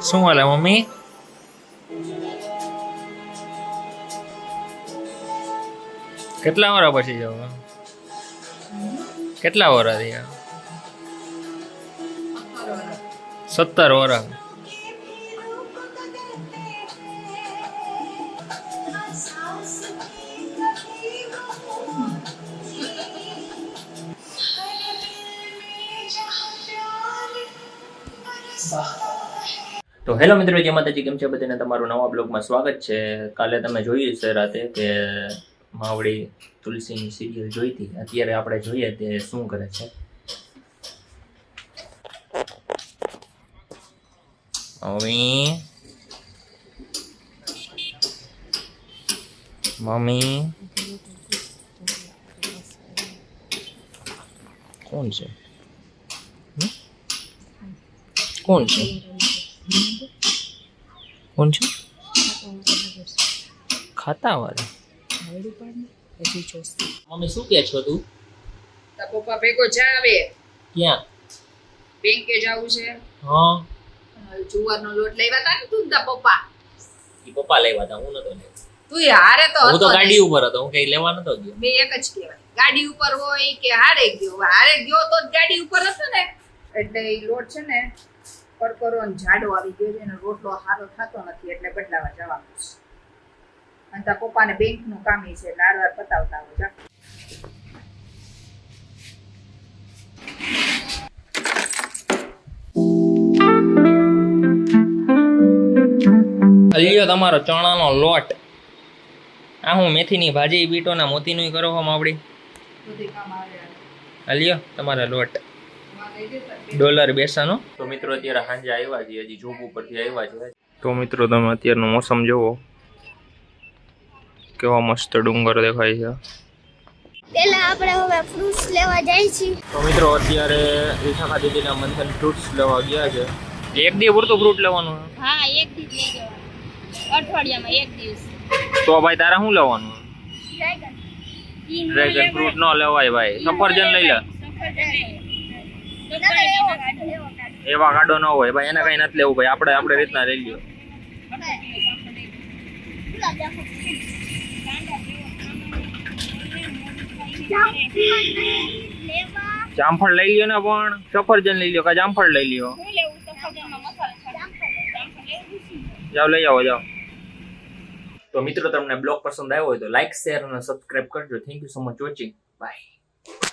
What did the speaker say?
શું હાલે મમ્મી? કેટલા વાર પછી જાવ? કેટલા વાર થયા? 17 વાર. તો હેલો મિત્રો, જય માતાજી. કેમ છે બધાને? તમારું નવા બ્લોગમાં સ્વાગત છે. કાલે તમે જોયું છે રાતે કે માવડી તુલસીની સિરિયલ જોઈ હતી. અત્યારે આપણે જોઈએ તે શું કરે છે. મમ્મી કોણ છે? કોણ છે? કોણ છે? ખાતા વાળા. મમ્મી શું કે છો તું? તારા પપ્પા ભેગો જાવે. ક્યાં? બેંકે જાવું છે. હા, જુવારનો લોટ લેવા તા ને તું તારા પપ્પા. ઈ પપ્પા લેવા હતા, હું નતો લેવા. તું હારે તો હું તો હતો ગાડી ને. ઉપર હતો, હું કઈ લેવા નતો ગયો. બે એક જ કહેવાય. ગાડી ઉપર હોય કે હારે ગયો. હારે ગયો તો જ ગાડી ઉપર હતો ને. એટલે ઈ લોટ છે ને કરકરો ને જાડો આવી ગયો છે ને રોટલો સારો થતો નથી એટલે બદલાવા જવાનું છે. અને તારા પપ્પાને બેંકનું કામ ઈ છે એટલે હારવાર પતાવતા આવો જા. અલ્યો તમારો ચણાનો લોટ. આ હું મેથીની ભાજી બીટોના મોતીનું કરો હો માવડી. બધું કામ આવે. અલ્યો તમારો લોટ. ડોલર બેસાનો. તો મિત્રો અત્યારે સાંજે આવ્યા છીએ, હજી જોબ ઉપરથી આવ્યા છે. તો મિત્રો તમે અત્યારનું મોસમ જુઓ, કેવા મસ્ત ડુંગર દેખાય છે. પેલા આપણે હવે ફ્રૂટ્સ લેવા જાય છીએ. તો મિત્રો અત્યારે વિશાખા દીદીના મંથન ફ્રૂટ્સ લેવા ગયા છે. એક દી પૂરતું ફ્રૂટ લેવાનું? હા, એક દિવસ લઈ જવાનું. અઠવાડિયામાં એક દિવસ. તો ભાઈ તારે શું લેવાનું? ડ્રેગન ફ્રૂટ ન લેવાય ભાઈ, સફરજન લઈ લે. એવા ગાડો ન હોય ભાઈ, એને કઈ નથી લેવું ભાઈ, આપણે રીતના લઈ લ્યો. જામફળ લઈ લ્યો ને, પણ સફરજન લઈ લ્યો કે જામફળ લઈ લ્યો? જાઓ લઈ આવો જાઓ. તો મિત્રો તમને બ્લોગ પસંદ આવ્યો હોય તો લાઈક, શેર અને સબસ્ક્રાઇબ કરજો. Thank you so much watching. By.